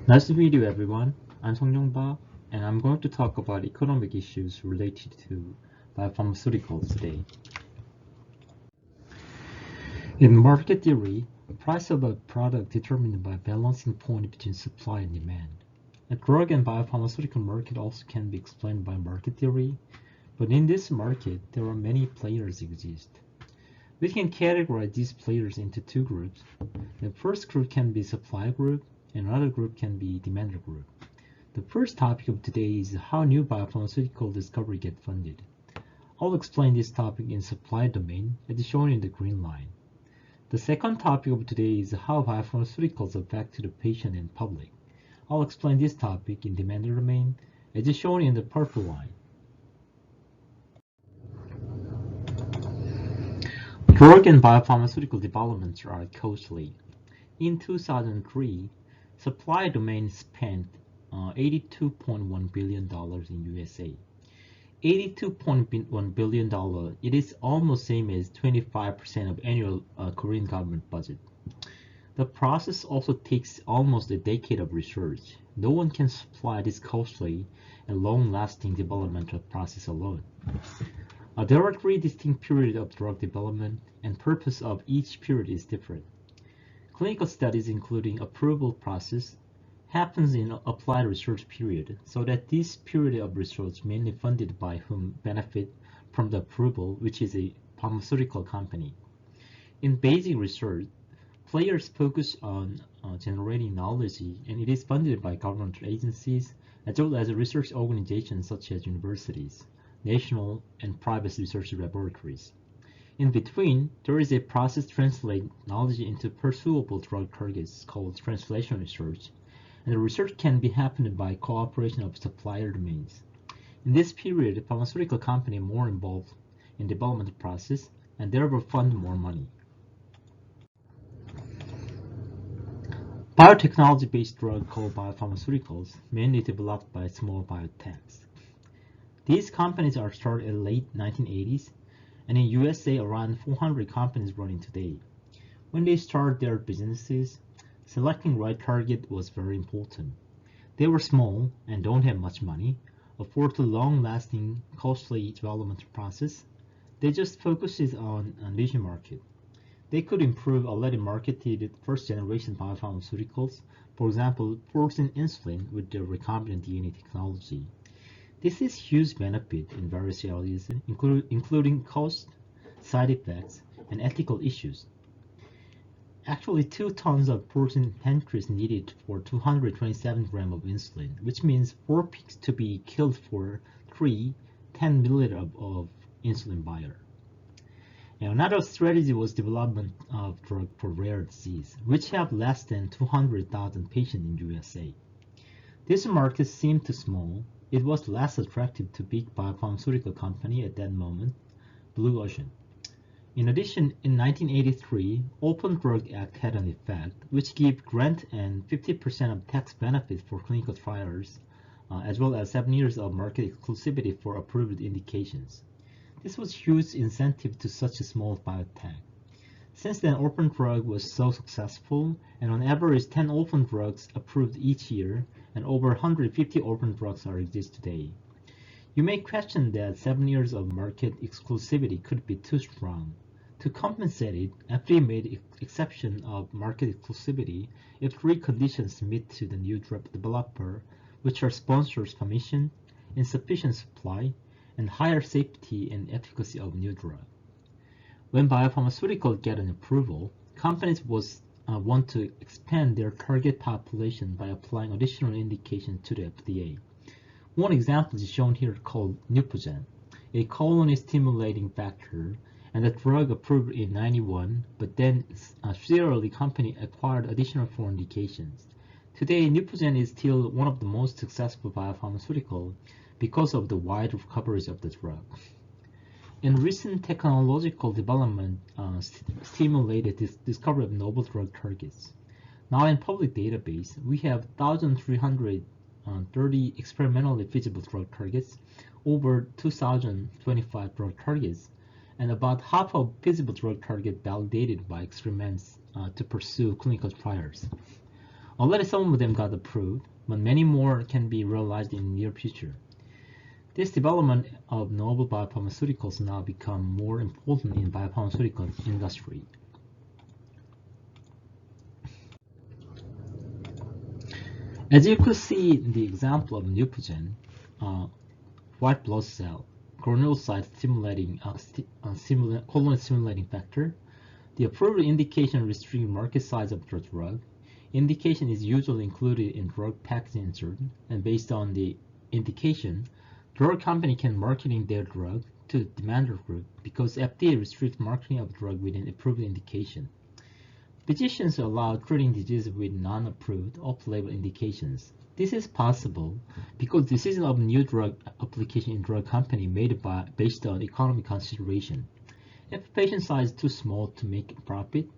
Nice to meet you, everyone. I'm Ba, and I'm going to talk about economic issues related to biopharmaceuticals today. In market theory, the price of a product determined by a balancing point between supply and demand. A drug and biopharmaceutical market also can be explained by market theory, but in this market, there are many players exist. We can categorize these players into two groups. The first group can be supply group, and another group can be demand group. The first topic of today is how new biopharmaceutical discovery get funded. I'll explain this topic in supply domain as shown in the green line. The second topic of today is how biopharmaceuticals affect the patient and public. I'll explain this topic in demand domain as shown in the purple line. Drug and biopharmaceutical developments are costly. In 2003, supply domain spent $82.1 billion in USA. $82.1 billion, it is almost same as 25% of annual Korean government budget. The process also takes almost a decade of research. No one can supply this costly and long-lasting developmental process alone. There are three distinct periods of drug development, and purpose of each period is different. Clinical studies, including approval process, happens in applied research period, so that this period of research mainly funded by whom benefit from the approval, which is a pharmaceutical company. In basic research, players focus on generating knowledge, and it is funded by government agencies as well as research organizations such as universities, national and private research laboratories. In between, there is a process to translate knowledge into pursuable drug targets called translation research, and the research can be happened by cooperation of supplier domains. In this period, pharmaceutical companies are more involved in development process and therefore fund more money. Biotechnology-based drugs called biopharmaceuticals, mainly developed by small biotechs. These companies are started in the late 1980s, and in USA around 400 companies running today. When they started their businesses, selecting right target was very important. They were small and don't have much money, afford the long-lasting, costly development process. They just focuses on a niche market. They could improve already marketed first-generation biopharmaceuticals, for example, protein insulin with their recombinant DNA technology. This is huge benefit in various areas, including cost, side effects, and ethical issues. Actually, 2 tons of protein entries needed for 227 grams of insulin, which means 4 pigs to be killed for 10 milliliters of insulin buyer. And another strategy was development of drug for rare disease, which have less than 200,000 patients in USA. This market seemed too small. It was less attractive to big biopharmaceutical company at that moment, Blue Ocean. In addition, in 1983, Open Drug Act had an effect which gave grant and 50% of tax benefit for clinical trials, as well as 7 years of market exclusivity for approved indications. This was huge incentive to such a small biotech. Since then, orphan drug was so successful, and on average 10 orphan drugs approved each year, and over 150 orphan drugs are exist today. You may question that 7 years of market exclusivity could be too strong. To compensate it, FDA made exception of market exclusivity if 3 conditions meet to the new drug developer, which are sponsor's permission, insufficient supply, and higher safety and efficacy of new drug. When biopharmaceuticals get an approval, companies want to expand their target population by applying additional indications to the FDA. One example is shown here called Neupogen, a colony-stimulating factor, and the drug approved in 91, but then serially company acquired additional 4 indications. Today, Neupogen is still one of the most successful biopharmaceutical because of the wide coverage of the drug. In recent technological development stimulated this discovery of novel drug targets. Now in public database, we have 1,330 experimentally feasible drug targets, over 2,025 drug targets, and about half of feasible drug targets validated by experiments to pursue clinical trials. Already some of them got approved, but many more can be realized in the near future. This development of novel biopharmaceuticals now become more important in biopharmaceutical industry. As you could see in the example of Neupogen, white blood cell, granulocyte stimulating colon stimulating factor, the approved indication restricts market size of the drug. Indication is usually included in drug packaging insert, and based on the indication, drug company can marketing their drug to the demander group because FDA restricts marketing of drug within approved indication. Physicians are allowed treating diseases with non-approved off-label indications. This is possible because decision of new drug application in drug company made based on economic consideration. If patient size is too small to make a profit,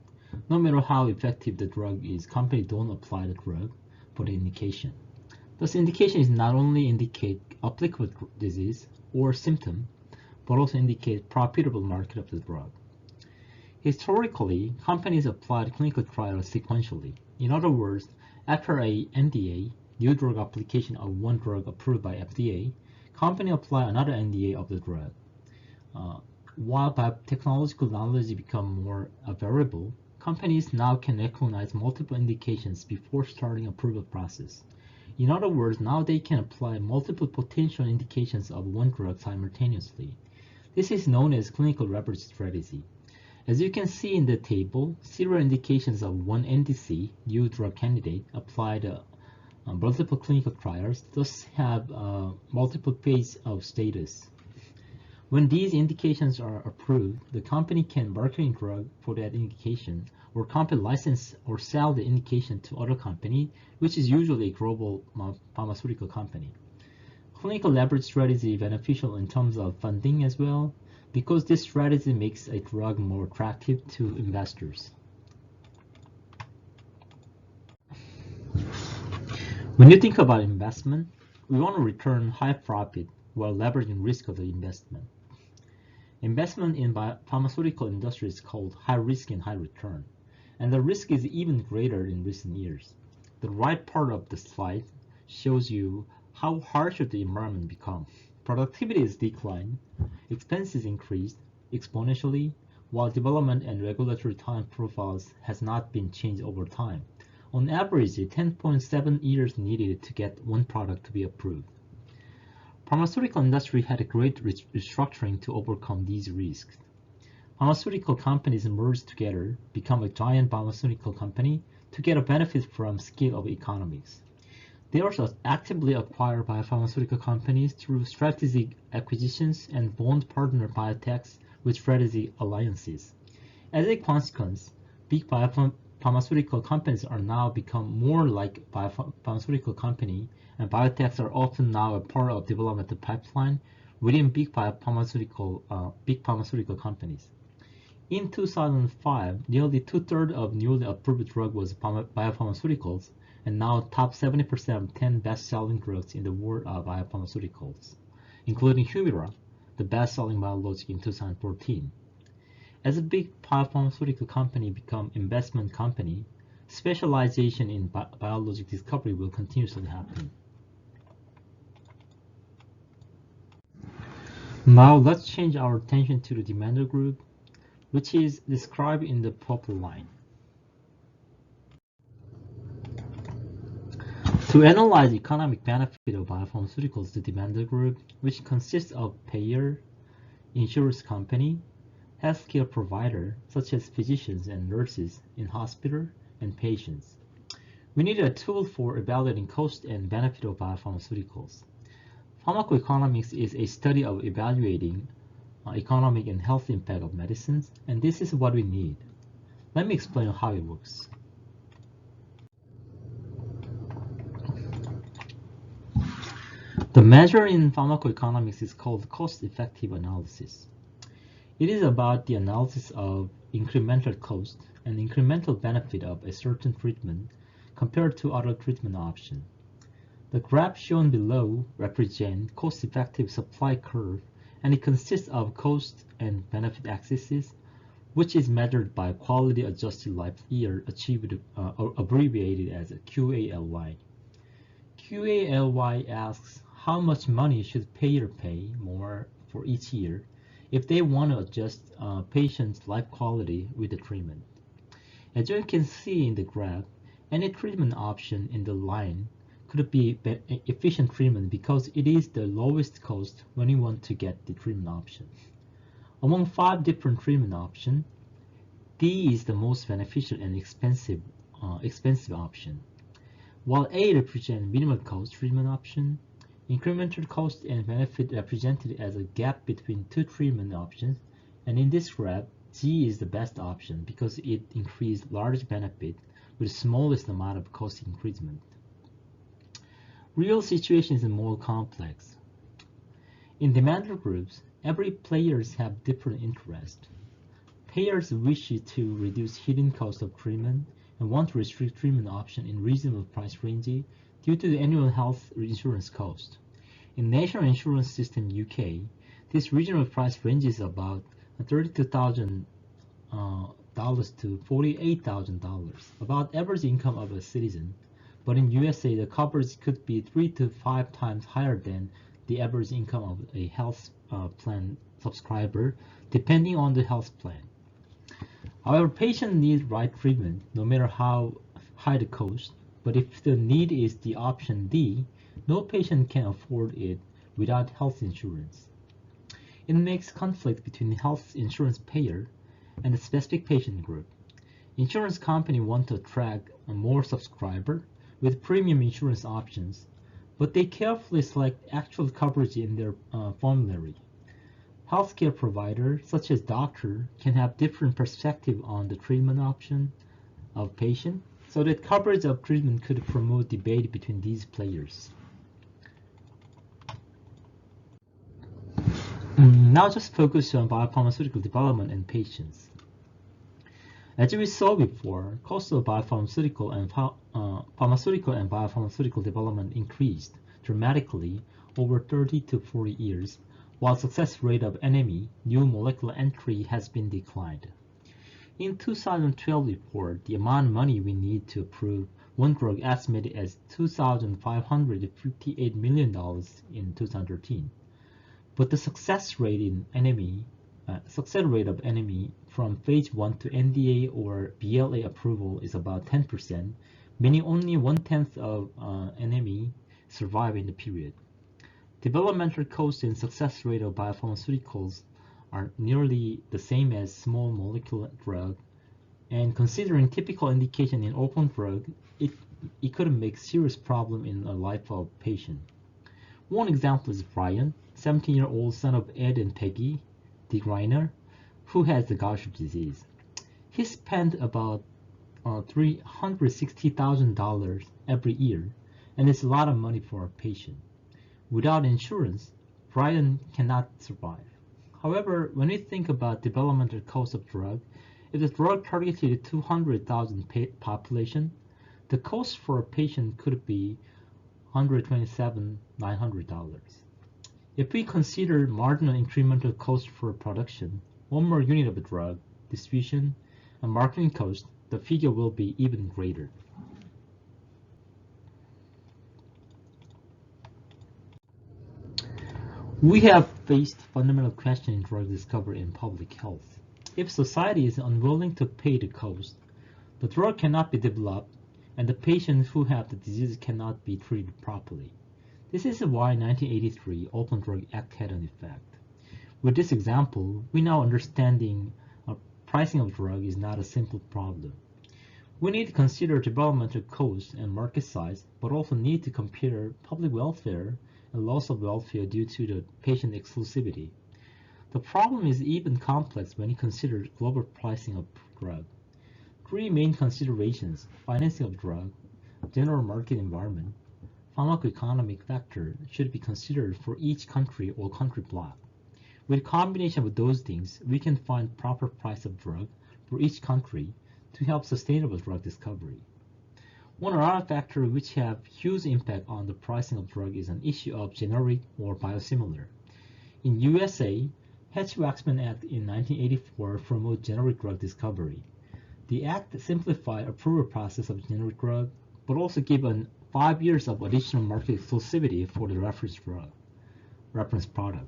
no matter how effective the drug is, company don't apply the drug for the indication. Thus, indication is not only indicate applicable disease or symptom, but also indicate profitable market of the drug. Historically, companies applied clinical trials sequentially. In other words, after a NDA, new drug application of one drug approved by FDA, company apply another NDA of the drug. While biotechnological knowledge become more variable, companies now can recognize multiple indications before starting approval process. In other words, now they can apply multiple potential indications of one drug simultaneously. This is known as clinical leverage strategy. As you can see in the table, several indications of one NDC, new drug candidate, applied multiple clinical trials, thus have multiple phase of status. When these indications are approved, the company can market a drug for that indication, or company license or sell the indication to other company, which is usually a global pharmaceutical company. Clinical leverage strategy is beneficial in terms of funding as well, because this strategy makes a drug more attractive to investors. When you think about investment, we want to return high profit while leveraging risk of the investment. Investment in pharmaceutical industry is called high risk and high return, and the risk is even greater in recent years. The right part of the slide shows you how harsh the environment becomes. Productivity is declined, expenses increased exponentially, while development and regulatory time profiles has not been changed over time. On average, 10.7 years needed to get one product to be approved. Pharmaceutical industry had a great restructuring to overcome these risks. Pharmaceutical companies merged together, become a giant pharmaceutical company to get a benefit from scale of economics. They also actively acquire biopharmaceutical companies through strategic acquisitions and bond partner biotechs with strategic alliances. As a consequence, big biopharmaceutical companies are now become more like biopharmaceutical company, and biotechs are often now a part of development pipeline within big pharmaceutical companies. In 2005, nearly 2/3 of newly approved drug was biopharmaceuticals, and now top 70% of 10 best-selling drugs in the world are biopharmaceuticals, including Humira, the best-selling biologic in 2014. As a big biopharmaceutical company become investment company, specialization in biologic discovery will continuously happen. Now let's change our attention to the demander group, which is described in the purple line. To analyze the economic benefit of biopharmaceuticals, the demander group, which consists of payer, insurance company, healthcare provider, such as physicians and nurses in hospital, and patients. We need a tool for evaluating cost and benefit of biopharmaceuticals. Pharmacoeconomics is a study of evaluating economic and health impact of medicines, and this is what we need. Let me explain how it works. The measure in pharmacoeconomics is called cost-effective analysis. It is about the analysis of incremental cost and incremental benefit of a certain treatment compared to other treatment options. The graph shown below represents cost-effective supply curve, and it consists of cost and benefit axes, which is measured by quality adjusted life year achieved, abbreviated as QALY. QALY asks how much money should payer pay more for each year if they want to adjust patient's life quality with the treatment. As you can see in the graph, any treatment option in the line could be efficient treatment because it is the lowest cost when you want to get the treatment option. Among 5 different treatment options, D is the most beneficial and expensive option. While A represents minimal cost treatment option, incremental cost and benefit represented as a gap between 2 treatment options, and in this graph, G is the best option because it increased large benefit with the smallest amount of cost increasement. Real situation is more complex. In demander groups, every players have different interests. Payers wish to reduce hidden cost of treatment and want to restrict treatment option in reasonable price range due to the annual health insurance cost. In national insurance system UK, this regional price range is about $32,000 to $48,000, about average income of a citizen. But in USA, the coverage could be 3 to 5 times higher than the average income of a health plan subscriber, depending on the health plan. However, patients need right treatment, no matter how high the cost. But if the need is the option D, no patient can afford it without health insurance. It makes conflict between the health insurance payer and the specific patient group. Insurance companies want to attract more subscribers with premium insurance options, but they carefully select actual coverage in their formulary. Healthcare providers, such as doctors, can have different perspective on the treatment option of patient, so that coverage of treatment could promote debate between these players. Now just focus on biopharmaceutical development and patients. As we saw before, cost of pharmaceutical and biopharmaceutical development increased dramatically over 30 to 40 years, while success rate of NME, new molecular entry, has been declined. In 2012 report, the amount of money we need to approve one drug estimated as $2,558 million in 2013. But the success rate of NME from phase 1 to NDA or BLA approval is about 10%, meaning only 1/10 of NME survive in the period. Developmental cost and success rate of biopharmaceuticals are nearly the same as small molecule drug, and considering typical indication in orphan drug, it could make serious problem in the life of patient. One example is Brian, 17-year-old son of Ed and Peggy DeGreiner, who has the Gaucher disease. He spent about $360,000 every year, and it's a lot of money for a patient. Without insurance, Brian cannot survive. However, when we think about developmental cost of drug, if the drug targeted 200,000 population, the cost for a patient could be $127,900. If we consider marginal incremental cost for production, one more unit of a drug, distribution, and marketing cost, the figure will be even greater. We have faced fundamental question in drug discovery and public health. If society is unwilling to pay the cost, the drug cannot be developed, and the patients who have the disease cannot be treated properly. This is why 1983 Orphan Drug Act had an effect. With this example, we now understanding pricing of drug is not a simple problem. We need to consider developmental cost and market size, but also need to compare public welfare and loss of welfare due to the patient exclusivity. The problem is even complex when you consider global pricing of drug. 3 main considerations: financing of drug, general market environment, pharmacoeconomic factor should be considered for each country or country block. With combination of those things, we can find proper price of drug for each country to help sustainable drug discovery. One other factor which have huge impact on the pricing of drug is an issue of generic or biosimilar. In USA, Hatch-Waxman Act in 1984 promoted generic drug discovery. The act simplified approval process of generic drug, but also gave 5 years of additional market exclusivity for the reference product.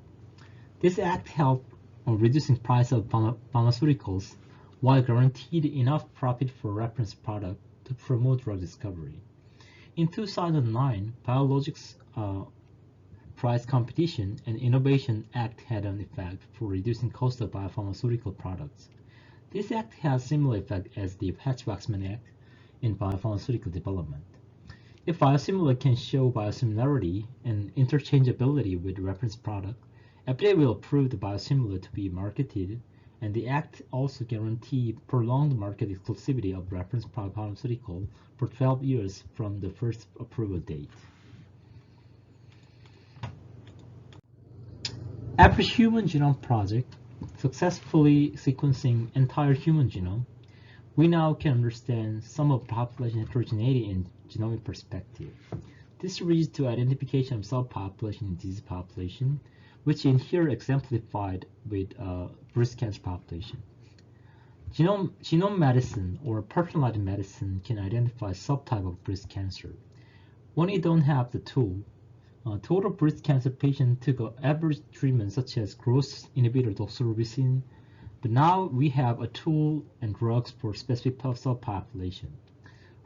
This act helped reducing price of pharmaceuticals while guaranteed enough profit for reference product to promote drug discovery. In 2009, Biologics Price Competition and Innovation Act had an effect for reducing cost of biopharmaceutical products. This act has similar effect as the Hatch-Waxman Act in biopharmaceutical development. If biosimilar can show biosimilarity and interchangeability with reference product, FDA will approve the biosimilar to be marketed, and the act also guarantees prolonged market exclusivity of reference pharmaceutical for 12 years from the first approval date. After Human Genome Project, successfully sequencing entire human genome, we now can understand some of population heterogeneity in genomic perspective. This leads to identification of subpopulation in disease population, which in here exemplified with breast cancer population. Genome medicine or personalized medicine can identify subtype of breast cancer. When you don't have the tool, total breast cancer patient took an average treatment such as growth inhibitor doxorubicin, but now we have a tool and drugs for specific subpopulation.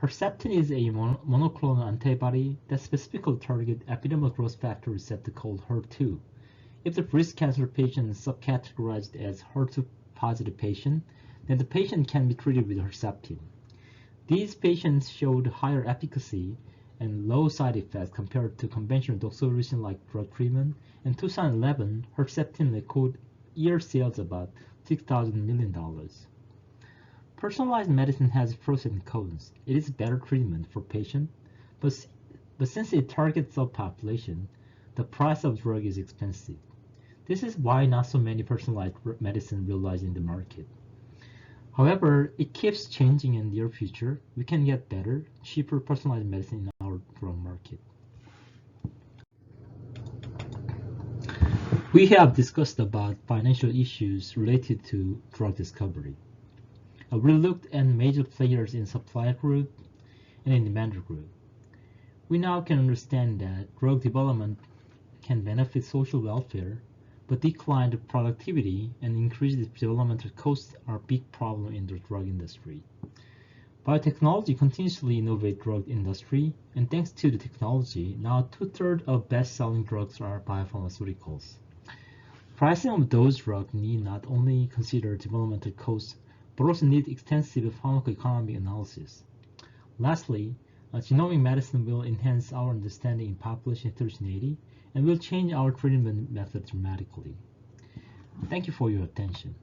Herceptin is a monoclonal antibody that specifically targets epidermal growth factor receptor called HER2. If the breast cancer patient is subcategorized as HER2 positive patient, then the patient can be treated with Herceptin. These patients showed higher efficacy and low side effects compared to conventional doxorubicin-like drug treatment. In 2011, Herceptin recorded year sales about $6,000 million. Personalized medicine has pros and cons. It is better treatment for patients, but since it targets subpopulation, the price of drug is expensive. This is why not so many personalized medicine realized in the market. However, it keeps changing in the near future. We can get better, cheaper personalized medicine in our drug market. We have discussed about financial issues related to drug discovery. We looked at major players in supply group and in demand group. We now can understand that drug development can benefit social welfare, but decline the productivity and increase the developmental costs are a big problem in the drug industry. Biotechnology continuously innovates drug industry, and thanks to the technology, now 2/3 of best-selling drugs are biopharmaceuticals. Pricing of those drugs need not only consider developmental costs, but also need extensive pharmacoeconomic analysis. Lastly, genomic medicine will enhance our understanding in population heterogeneity and will change our treatment method dramatically. Thank you for your attention.